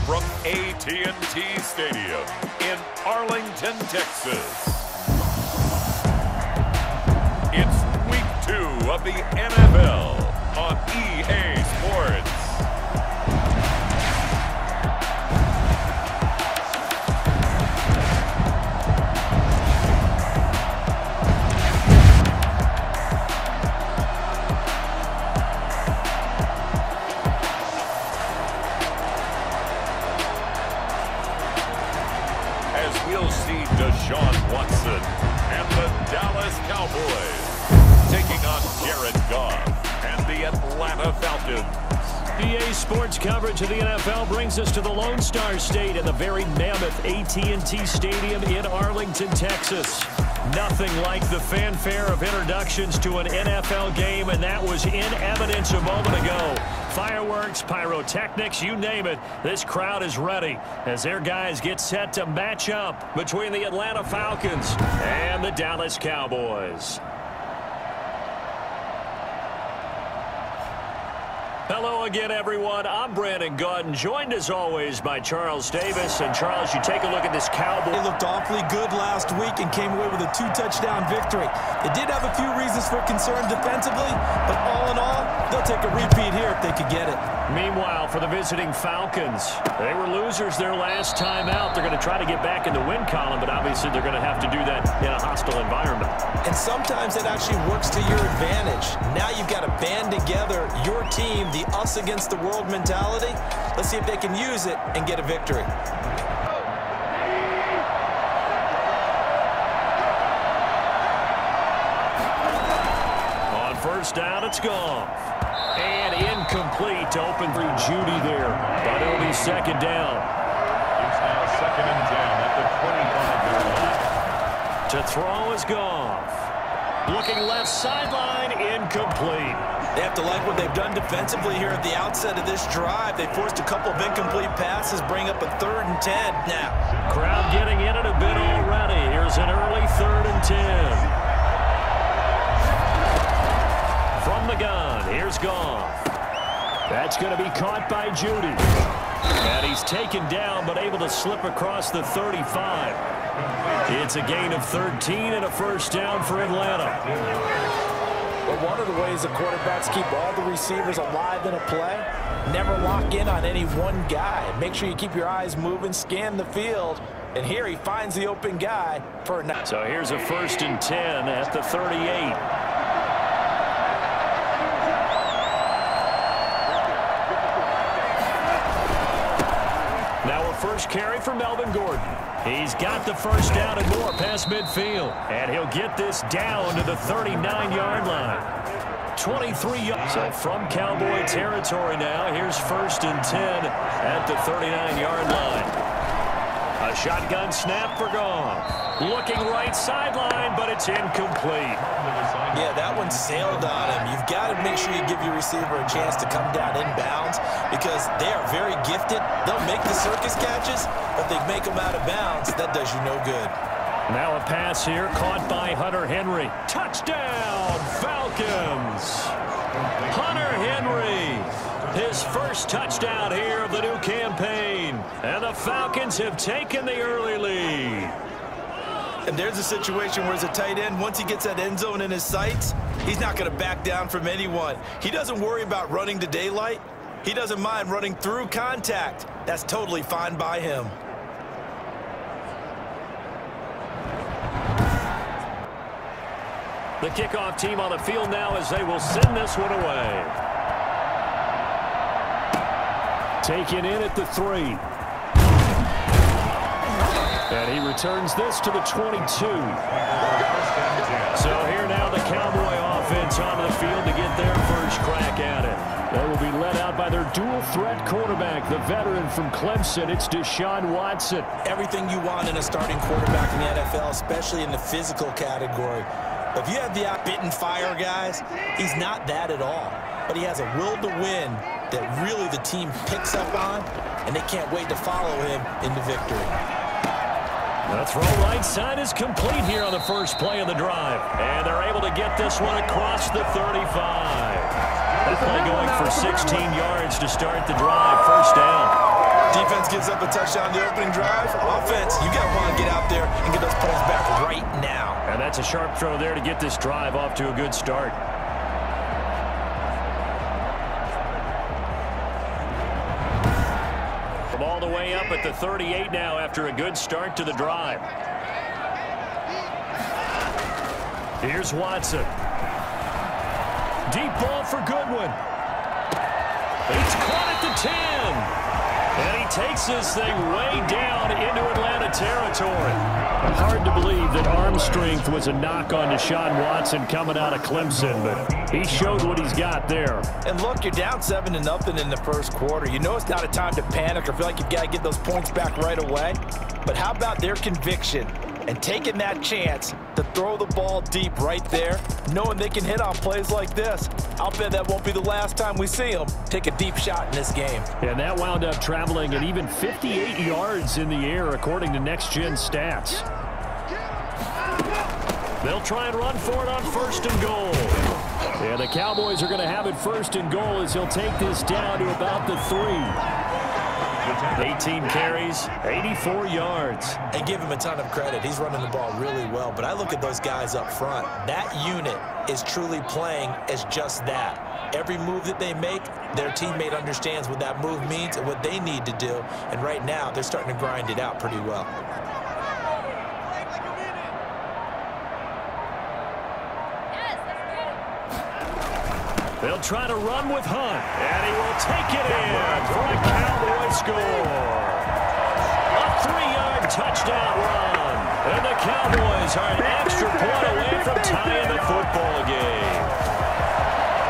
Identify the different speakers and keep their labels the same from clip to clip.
Speaker 1: from AT&T Stadium in Arlington, Texas. It's week 2 of the NFL on EA Sports. Deshaun Watson and the Dallas Cowboys taking on Jared Goff and the Atlanta Falcons.
Speaker 2: EA Sports coverage of the NFL brings us to the Lone Star State and the very mammoth AT&T Stadium in Arlington, Texas. Nothing like the fanfare of introductions to an NFL game, and that was in evidence a moment ago. Fireworks, pyrotechnics, you name it, this crowd is ready as their guys get set to match up between the Atlanta Falcons and the Dallas Cowboys. Hello again, everyone. I'm Brandon Gautin, joined as always by Charles Davis. And Charles, you take a look at this Cowboy.
Speaker 3: They looked awfully good last week and came away with a 2-touchdown victory. They did have a few reasons for concern defensively, but all in all, they'll take a repeat here if they could get it.
Speaker 2: Meanwhile, for the visiting Falcons, they were losers their last time out. They're going to try to get back in the win column, but obviously they're going to have to do that in a hostile environment.
Speaker 3: And sometimes it actually works to your advantage. Now you've got to band together your team, the us against the world mentality. Let's see if they can use it and get a victory.
Speaker 2: On first down, it's Goff. And incomplete to open through Judy there. But it'll be second down.
Speaker 1: It's now 2nd and 10 at the 25-yard line.
Speaker 2: To throw is Goff. Looking left sideline, incomplete.
Speaker 3: They have to like what they've done defensively here at the outset of this drive. They forced a couple of incomplete passes, bring up a 3rd and 10 now.
Speaker 2: Crowd getting in it a bit already. Here's an early 3rd and 10. From the gun, here's Goff. That's going to be caught by Judy. And he's taken down, but able to slip across the 35. It's a gain of 13 and a first down for Atlanta.
Speaker 3: But one of the ways the quarterbacks keep all the receivers alive in a play, never lock in on any one guy. Make sure you keep your eyes moving, scan the field, and here he finds the open guy for a...
Speaker 2: So here's a 1st and 10 at the 38. Now a first carry for Melvin Gordon. He's got the first down and more past midfield. And he'll get this down to the 39-yard line. 23 yards. So from Cowboy territory now, here's 1st and 10 at the 39-yard line. A shotgun snap for Goff. Looking right sideline, but it's incomplete.
Speaker 3: Yeah, that one sailed on him. You've got to make sure you give your receiver a chance to come down inbounds because they are very gifted. They'll make the circus catches, but they make them out of bounds. That does you no good.
Speaker 2: Now a pass here caught by Hunter Henry. Touchdown, Falcons! Hunter Henry, his first touchdown here of the new campaign. And the Falcons have taken the early lead.
Speaker 3: And there's a situation where as a tight end, once he gets that end zone in his sights, he's not going to back down from anyone. He doesn't worry about running to daylight. He doesn't mind running through contact. That's totally fine by him.
Speaker 2: The kickoff team on the field now as they will send this one away. Taken in at the 3. And he returns this to the 22. So here now the Cowboy offense onto the field to get their first crack at it. They will be led out by their dual-threat quarterback, the veteran from Clemson. It's Deshaun Watson.
Speaker 3: Everything you want in a starting quarterback in the NFL, especially in the physical category. If you have the outbitten fire guys, he's not that at all. But he has a will to win that really the team picks up on, and they can't wait to follow him into victory.
Speaker 2: The throw right side is complete here on the first play of the drive. And they're able to get this one across the 35. That play going for 16 yards to start the drive. First down.
Speaker 3: Defense gives up a touchdown on the opening drive. Offense, you got to want to get out there and get those points back right now.
Speaker 2: And that's a sharp throw there to get this drive off to a good start. From all the way up at the 38 now after a good start to the drive. Here's Watson. Deep ball for Goodwin. He's caught at the 10. And he takes this thing way down into Atlanta territory. Hard to believe that arm strength was a knock on Deshaun Watson coming out of Clemson, but he showed what he's got there.
Speaker 3: And look, you're down 7-0 in the first quarter. You know it's not a time to panic or feel like you've got to get those points back right away. But how about their conviction and taking that chance to throw the ball deep right there, knowing they can hit on plays like this? I'll bet that won't be the last time we see them take a deep shot in this game.
Speaker 2: And that wound up traveling at even 58 yards in the air, according to Next Gen Stats. They'll try and run for it on 1st and goal. And the Cowboys are going to have it 1st and goal as he'll take this down to about the 3. 18 carries, 84 yards.
Speaker 3: And give him a ton of credit. He's running the ball really well. But I look at those guys up front. That unit is truly playing as just that. Every move that they make, their teammate understands what that move means and what they need to do. And right now, they're starting to grind it out pretty well.
Speaker 2: They'll try to run with Hunt, and he will take it in for a Cowboy score. A 3-yard touchdown run, and the Cowboys are an extra point away from tying the football game.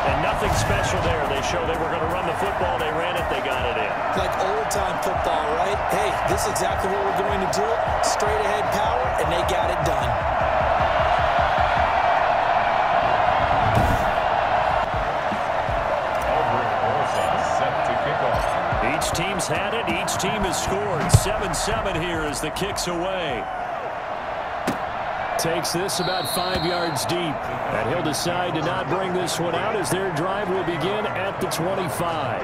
Speaker 2: And nothing special there. They showed they were going to run the football. They ran it. They got it in.
Speaker 3: Like old-time football, right? Hey, this is exactly what we're going to do. Straight-ahead power, and they got it done.
Speaker 2: Each team's had it. Each team has scored. 7-7 here as the kick's away. Takes this about 5 yards deep. And he'll decide to not bring this one out as their drive will begin at the 25.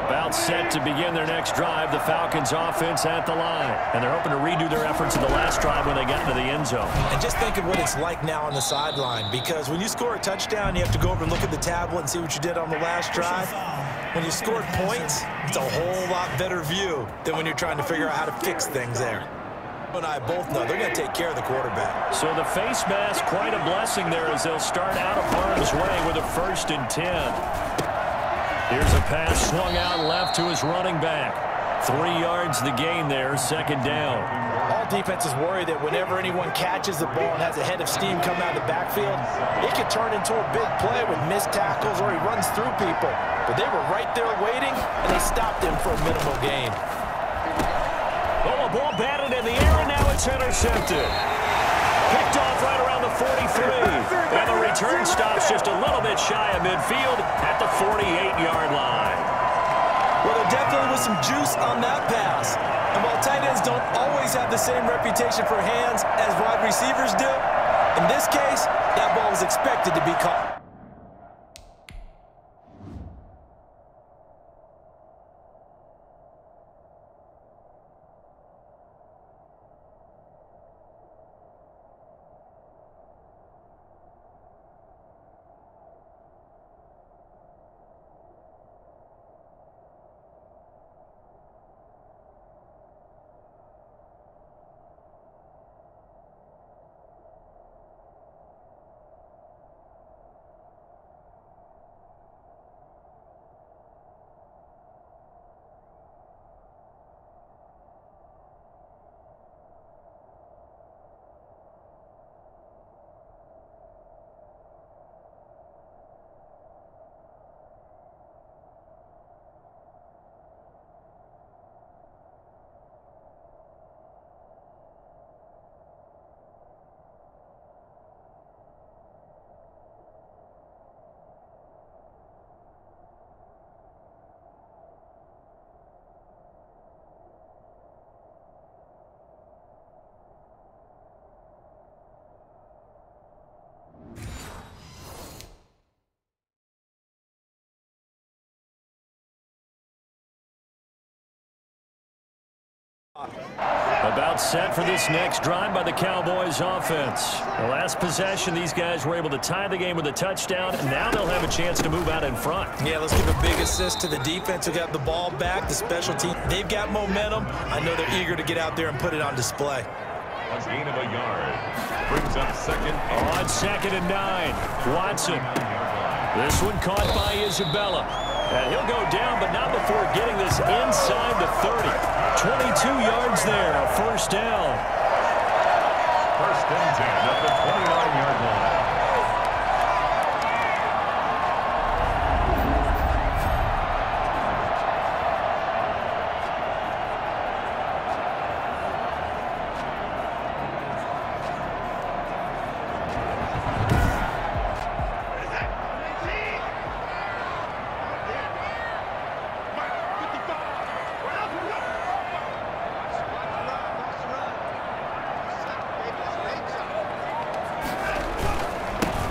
Speaker 2: About set to begin their next drive. The Falcons offense at the line. And they're hoping to redo their efforts in the last drive when they got into the end zone.
Speaker 3: And just think of what it's like now on the sideline. Because when you score a touchdown, you have to go over and look at the tablet and see what you did on the last drive. When you scored points, it's a whole lot better view than when you're trying to figure out how to fix things there. You and I both know they're going to take care of the quarterback.
Speaker 2: So the face mask, quite a blessing there as they'll start out of harm's way with a 1st and 10. Here's a pass swung out left to his running back. 3 yards the gain there, 2nd down.
Speaker 3: All defenses worry that whenever anyone catches the ball and has a head of steam come out of the backfield, it could turn into a big play with missed tackles or he runs through people. But they were right there waiting, and they stopped him for a minimal gain.
Speaker 2: Oh, a ball batted in the air, and now it's intercepted. Picked off right around the 43. And the return stops just a little bit shy of midfield at the 48-yard line.
Speaker 3: Well, there definitely was some juice on that pass. And while tight ends don't always have the same reputation for hands as wide receivers do, in this case, that ball was expected to be caught.
Speaker 2: About set for this next drive by the Cowboys offense. The last possession, these guys were able to tie the game with a touchdown, and now they'll have a chance to move out in front.
Speaker 3: Yeah, let's give a big assist to the defense who got the ball back. The special team, they've got momentum. I know they're eager to get out there and put it on display.
Speaker 1: A gain of a yard. Brings up second.
Speaker 2: On 2nd and 9, Watson. This one caught by Isabella. And he'll go down, but not before getting this inside the 30. 22 yards there, a first down.
Speaker 1: First and 10 at the 29-yard line.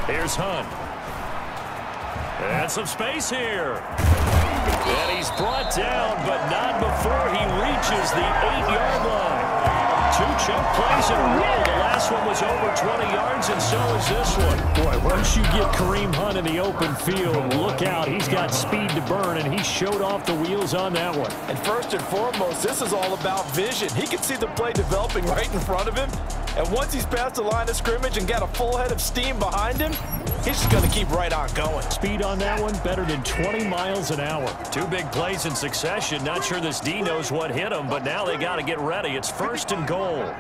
Speaker 2: Here's Hunt. And some space here. And he's brought down, but not before he reaches the 8-yard line. 2 chunk plays in a row. The last one was over 20 yards, and so is this one. Boy, once you get Kareem Hunt in the open field, look out. He's got speed to burn, and he showed off the wheels on that one.
Speaker 3: And first and foremost, this is all about vision. He can see the play developing right in front of him. And once he's past the line of scrimmage and got a full head of steam behind him, he's just going to keep right on going.
Speaker 2: Speed on that one, better than 20 miles an hour. 2 big plays in succession. Not sure this D knows what hit him, but now they got to get ready. It's 1st and goal.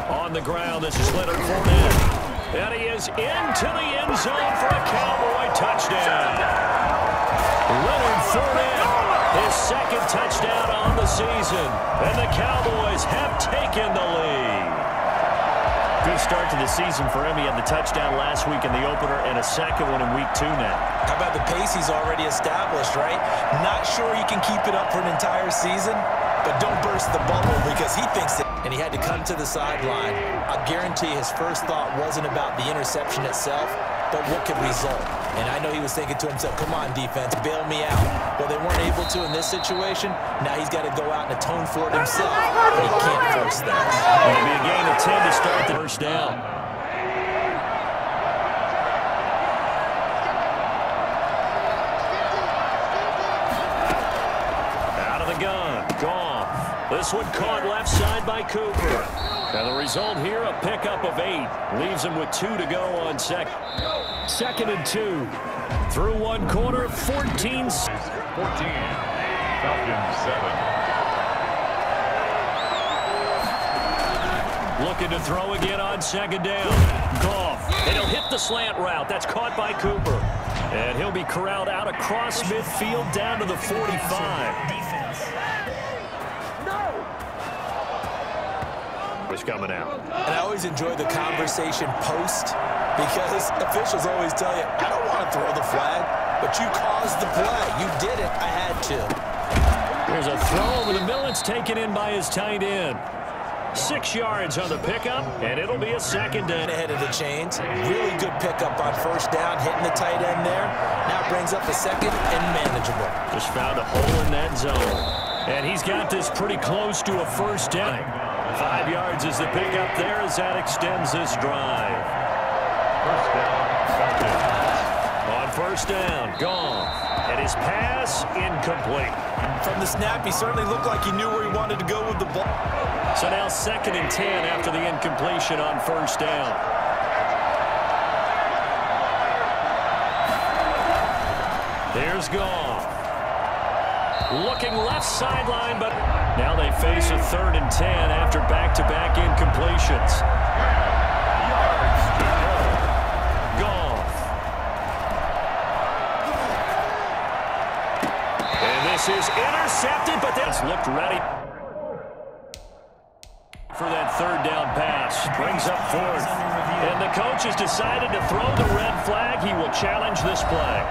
Speaker 2: On the ground, this is Leonard Fournette. And he is into the end zone for a Cowboy touchdown. Leonard Fournette, his 2nd touchdown on the season. And the Cowboys have taken the lead. Good start to the season for him. He had the touchdown last week in the opener and a 2nd one in week 2 now.
Speaker 3: How about the pace he's already established, right? Not sure he can keep it up for an entire season, but don't burst the bubble because he thinks that. And he had to come to the sideline. I guarantee his first thought wasn't about the interception itself, but what could result. And I know he was thinking to himself, come on, defense, bail me out. Well, they weren't able to in this situation. Now he's got to go out and atone for it himself. But he can't force that.
Speaker 2: It'll be a gain of 10 to start the first down. Out of the gun, Goff. This one caught left side by Cooper. And the result here, a pickup of 8. Leaves him with 2 to go on 2nd. 2nd and 2. Through 1 quarter, 14. 14.
Speaker 1: Falcons 7.
Speaker 2: Looking to throw again on 2nd down. Goff. And he'll hit the slant route. That's caught by Cooper. And he'll be corralled out across midfield down to the 45. Was coming out.
Speaker 3: And I always enjoy the conversation post because officials always tell you, I don't want to throw the flag, but you caused the play. You did it. I had to.
Speaker 2: There's a throw over the middle. It's taken in by his tight end. 6 yards on the pickup, and it'll be a 2nd down.
Speaker 3: Ahead of the chains. Really good pickup on 1st down, hitting the tight end there. Now brings up a 2nd and manageable.
Speaker 2: Just found a hole in that zone. And he's got this pretty close to a 1st down. 5 yards is the pickup there as that extends this drive.
Speaker 1: First down, Falcons.
Speaker 2: On 1st down, Goff. And his pass incomplete.
Speaker 3: From the snap, he certainly looked like he knew where he wanted to go with the ball.
Speaker 2: So now 2nd and 10 after the incompletion on 1st down. There's Goff. Looking left sideline, but now they face a 3rd and 10 after back-to-back incompletions. Goff. And this is intercepted, but that's looked ready for that 3rd down pass. Brings up 4th. And the coach has decided to throw the red flag. He will challenge this play.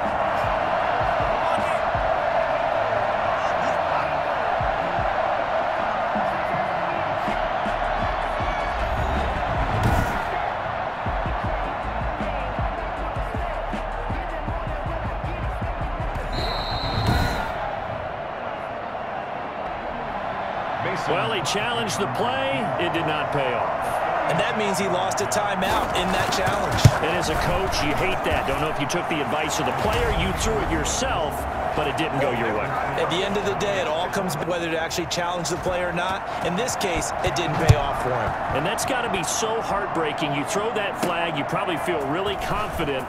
Speaker 2: Well, he challenged the play. It did not pay off.
Speaker 3: And that means he lost a timeout in that challenge.
Speaker 2: And as a coach, you hate that. Don't know if you took the advice of the player, you threw it yourself, but it didn't go your way.
Speaker 3: At the end of the day, it all comes whether to actually challenge the play or not. In this case, it didn't pay off for him.
Speaker 2: And that's got to be so heartbreaking. You throw that flag, you probably feel really confident,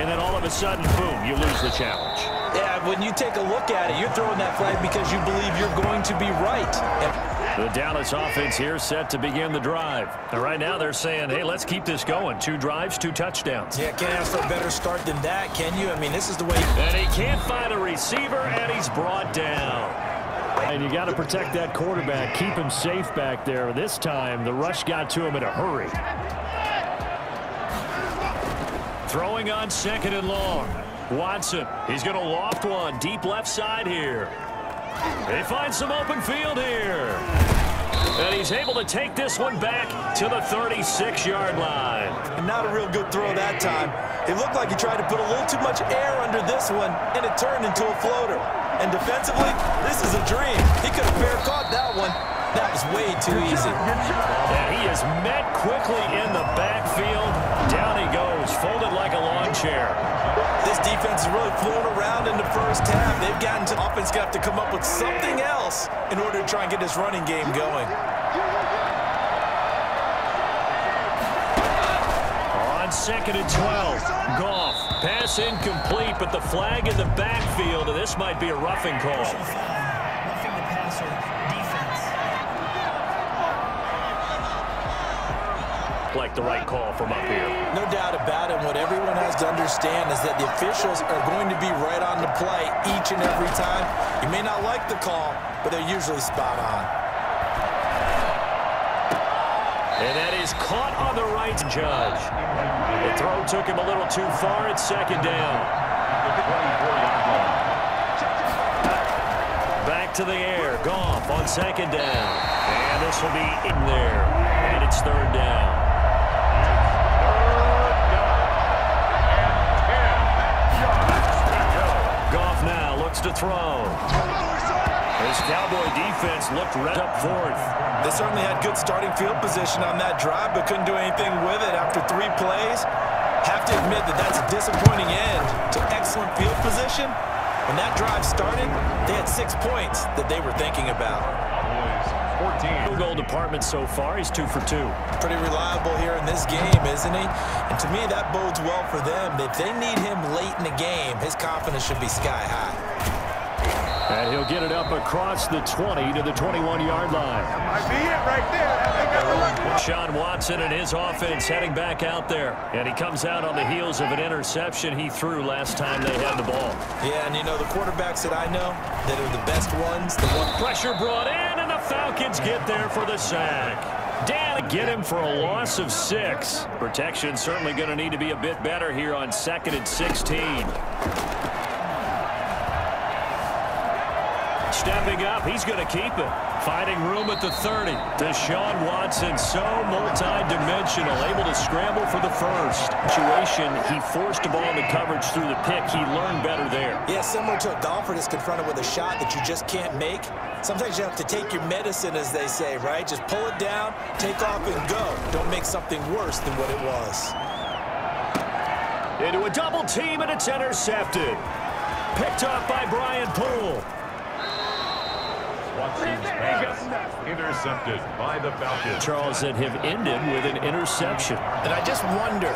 Speaker 2: and then all of a sudden, boom, you lose the challenge.
Speaker 3: Yeah, when you take a look at it, you're throwing that flag because you believe you're going to be right.
Speaker 2: The Dallas offense here set to begin the drive. And right now they're saying, hey, let's keep this going. 2 drives, 2 touchdowns.
Speaker 3: Yeah, can't ask for a better start than that, can you? I mean, this is the way.
Speaker 2: And he can't find a receiver, and he's brought down. And you got to protect that quarterback, keep him safe back there. This time, the rush got to him in a hurry. Throwing on 2nd and long. Watson, he's going to loft one deep left side here. They find some open field here. And he's able to take this one back to the 36-yard line.
Speaker 3: Not a real good throw that time. It looked like he tried to put a little too much air under this one, and it turned into a floater. And defensively, this is a dream. He could have fair caught that one. That was way too easy.
Speaker 2: And he is met quickly in the backfield. Down he goes, folded like a lawn chair.
Speaker 3: This defense is really flown around in the first half. They've gotten to offense, got to come up with something else in order to try and get this running game going.
Speaker 2: On 2nd and 12, Goff, pass incomplete, but the flag in the backfield, and this might be a roughing call. Like the right call from up here.
Speaker 3: No doubt about it. What everyone has to understand is that the officials are going to be right on the play each and every time. You may not like the call, but they're usually spot on.
Speaker 2: And that is caught on the right, Judge. The throw took him a little too far. It's 2nd down. Back to the air. Goff on 2nd down. And this will be in there. And it's 3rd down. Goff now looks to throw. His Cowboy defense looked right up 4th.
Speaker 3: They certainly had good starting field position on that drive, but couldn't do anything with it after 3 plays. Have to admit that that's a disappointing end to excellent field position. When that drive started, they had 6 points that they were thinking about.
Speaker 2: 14. Field goal department so far, he's 2 for 2.
Speaker 3: Pretty reliable here in this game, isn't he? And to me, that bodes well for them. If they need him late in the game, his confidence should be sky high.
Speaker 2: And he'll get it up across the 20 to the 21-yard line.
Speaker 4: That might be it right there.
Speaker 2: Sean Watson and his offense heading back out there. And he comes out on the heels of an interception he threw last time they had the ball.
Speaker 3: Yeah, and you know, the quarterbacks that I know that are the best ones, the one
Speaker 2: pressure brought in, and the Falcons get there for the sack. Dan, get him for a loss of 6. Protection certainly going to need to be a bit better here on 2nd and 16. Stepping up, he's going to keep it. Finding room at the 30. Deshaun Watson, so multi-dimensional, able to scramble for the first. Situation, he forced the ball into coverage through the pick. He learned better there.
Speaker 3: Yeah, similar to a golfer that's confronted with a shot that you just can't make. Sometimes you have to take your medicine, as they say, right? Just pull it down, take off, and go. Don't make something worse than what it was.
Speaker 2: Into a double team, and it's intercepted. Picked off by Brian Poole.
Speaker 1: Watson's pass intercepted by the Falcons.
Speaker 2: Charles, that have ended with an interception.
Speaker 3: And I just wonder,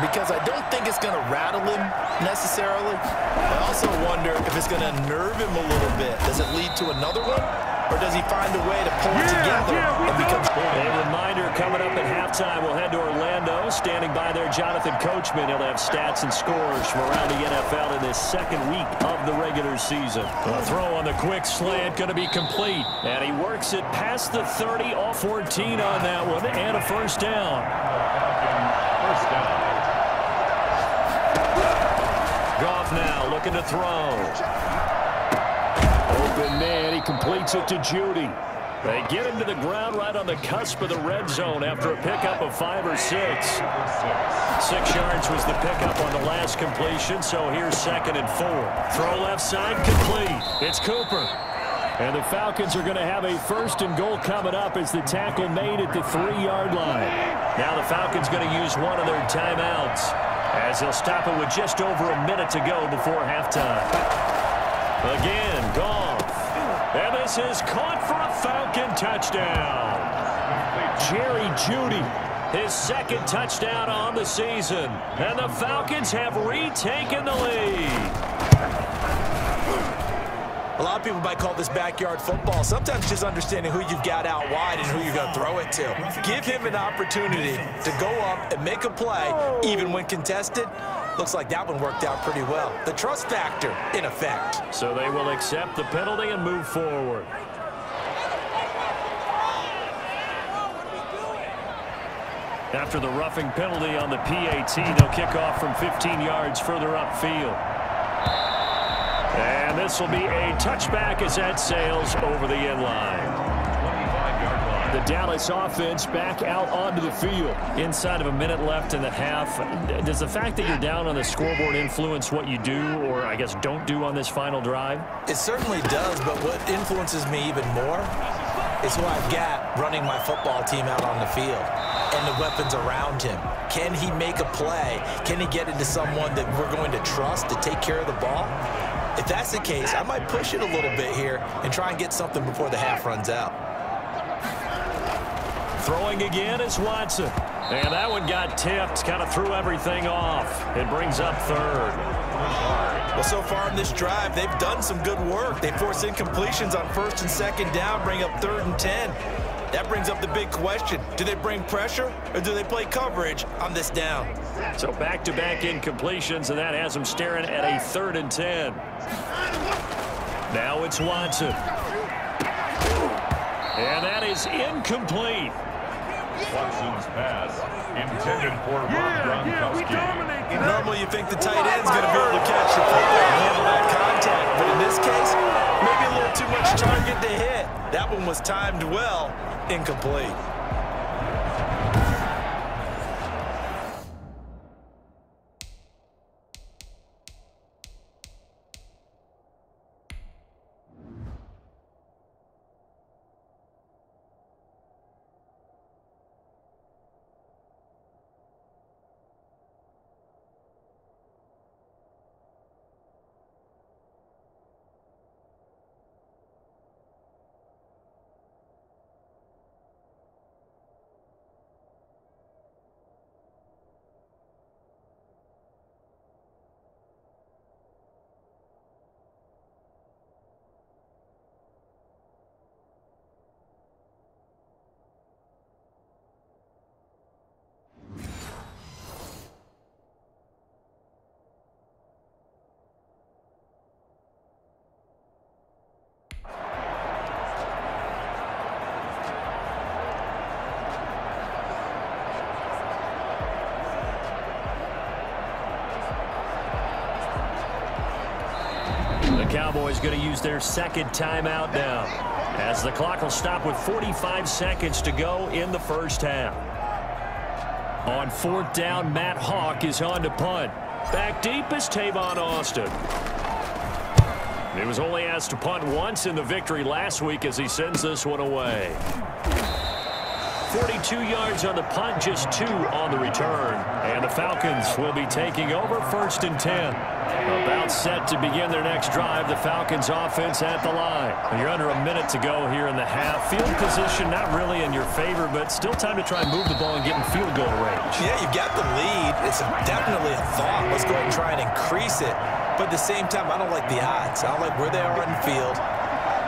Speaker 3: because I don't think it's going to rattle him necessarily. I also wonder if it's going to nerve him a little bit. Does it lead to another one? Or does he find a way to pull it together and become...
Speaker 2: A reminder coming up at halftime. We'll head to Orlando. Standing by there, Jonathan Coachman. He'll have stats and scores from around the NFL in this 2nd week of the regular season. A throw on the quick slant, going to be complete. And he works it past the 30, all 14 on that one, and a first down.
Speaker 1: First down.
Speaker 2: Goff now looking to throw. Open man, he completes it to Judy. They get him to the ground right on the cusp of the red zone after a pickup of 5 or 6. 6 yards was the pickup on the last completion, so here's 2nd and 4. Throw left side, complete. It's Cooper. And the Falcons are going to have a 1st and goal coming up as the tackle made at the 3-yard line. Now the Falcons going to use one of their timeouts as they'll stop it with just over a minute to go before halftime. Again, Goff. And this is caught for a Falcon touchdown. Jerry Jeudy, his 2nd touchdown on the season. And the Falcons have retaken the lead.
Speaker 3: A lot of people might call this backyard football. Sometimes just understanding who you've got out wide and who you're going to throw it to. Give him an opportunity to go up and make a play, even when contested. Looks like that one worked out pretty well. The trust factor in effect.
Speaker 2: So they will accept the penalty and move forward. After the roughing penalty on the PAT, they'll kick off from 15 yards further upfield. And this will be a touchback as that sails over the end line. The Dallas offense back out onto the field. Inside of a minute left in the half. Does the fact that you're down on the scoreboard influence what you do, or I guess don't do on this final drive?
Speaker 3: It certainly does, but what influences me even more is who I've got running my football team out on the field and the weapons around him. Can he make a play? Can he get into someone that we're going to trust to take care of the ball? If that's the case, I might push it a little bit here and try and get something before the half runs out.
Speaker 2: Throwing again is Watson. And that one got tipped, kind of threw everything off. It brings up 3rd.
Speaker 3: Well, so far in this drive, they've done some good work. They force incompletions on 1st and 2nd down, bring up 3rd and 10. That brings up the big question. Do they bring pressure or do they play coverage on this down?
Speaker 2: So back-to-back incompletions, and that has them staring at a 3rd and 10. Now it's Watson. And that is incomplete.
Speaker 1: Watson's pass intended for Gronkowski.
Speaker 3: Normally you think the tight end's going to be able to catch the football and handle that contact, but in this case, maybe a little too much target to hit. That one was timed well, incomplete.
Speaker 2: The Cowboys going to use their 2nd timeout now, as the clock will stop with 45 seconds to go in the 1st half. On 4th down, Matt Hawk is on to punt. Back deep is Tavon Austin. He was only asked to punt once in the victory last week as he sends this one away. 42 yards on the punt, just 2 on the return. And the Falcons will be taking over 1st and 10. About set to begin their next drive. The Falcons offense at the line. You're under a minute to go here in the half. Field position not really in your favor, but still time to try and move the ball and get in field goal range.
Speaker 3: Yeah, you've got the lead. It's definitely a thought. Let's go ahead and try and increase it. But at the same time, I don't like the odds. I don't like where they are on the field.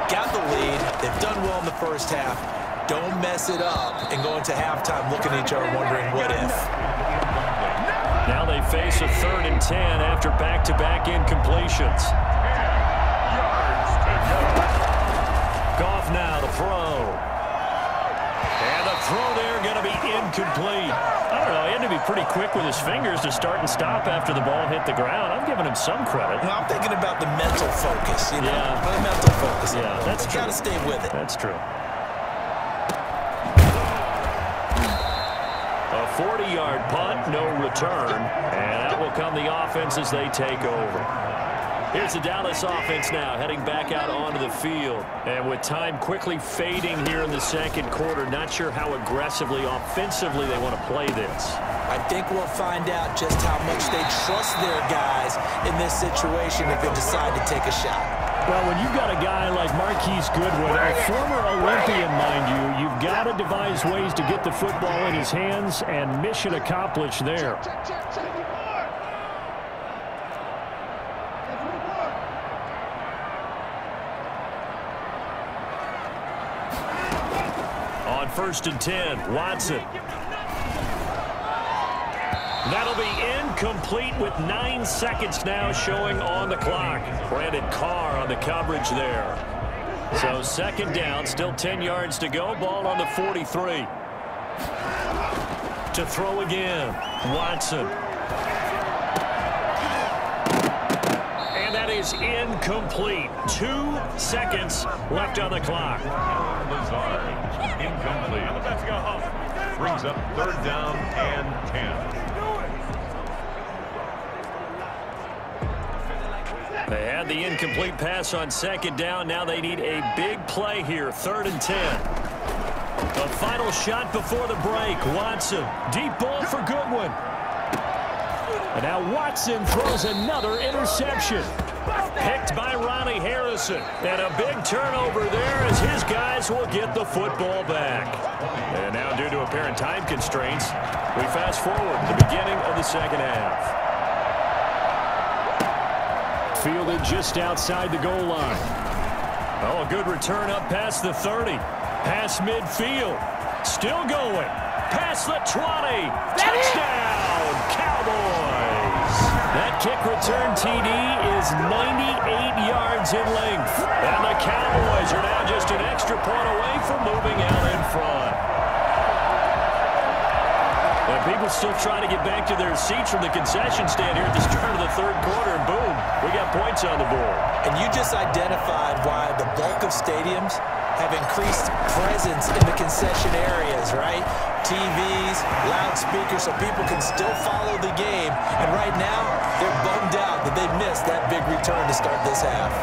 Speaker 3: Got the lead. They've done well in the 1st half. Don't mess it up and go into halftime looking at each other wondering what if.
Speaker 2: Now they face a 3rd and 10 after back-to-back incompletions. Goff now to throw. And the throw there going to be incomplete. I don't know, he had to be pretty quick with his fingers to start and stop after the ball hit the ground. I'm giving him some credit.
Speaker 3: Well, I'm thinking about the mental focus. You know?
Speaker 2: Yeah.
Speaker 3: The mental focus.
Speaker 2: Yeah, that's true.
Speaker 3: Got to stay with it.
Speaker 2: That's true. 40-yard punt, no return, and that will come the offense as they take over. Here's the Dallas offense now heading back out onto the field. And with time quickly fading here in the second quarter, not sure how aggressively, offensively they want to play this.
Speaker 3: I think we'll find out just how much they trust their guys in this situation if they decide to take a shot.
Speaker 2: Well, when you've got a guy like Marquise Goodwin, a former Olympian, mind you, you've got to devise ways to get the football in his hands, and mission accomplished there. On 1st and 10, Watson. That'll be incomplete with 9 seconds now showing on the clock. Brandon Carr on the coverage there. So 2nd down, still 10 yards to go. Ball on the 43. To throw again, Watson. And that is incomplete. 2 seconds left on the clock.
Speaker 1: Incomplete. Let's go home. Brings up 3rd down and 10.
Speaker 2: They had the incomplete pass on 2nd down. Now they need a big play here. 3rd and 10. The final shot before the break. Watson. Deep ball for Goodwin. And now Watson throws another interception. Picked by Ronnie Harrison. And a big turnover there as his guys will get the football back. And now due to apparent time constraints, we fast forward to the beginning of the second half. Fielded just outside the goal line. Oh, a good return up past the 30. Past midfield. Still going. Past the 20. Touchdown, Cowboys. That kick return TD is 98 yards in length. And the Cowboys are now just an extra point away from moving out in front. And people still trying to get back to their seats from the concession stand here at the start of the 3rd quarter, and boom, we got points on the board.
Speaker 3: And you just identified why the bulk of stadiums have increased presence in the concession areas, right? TVs, loudspeakers, so people can still follow the game. And right now, they're bummed out that they missed that big return to start this half.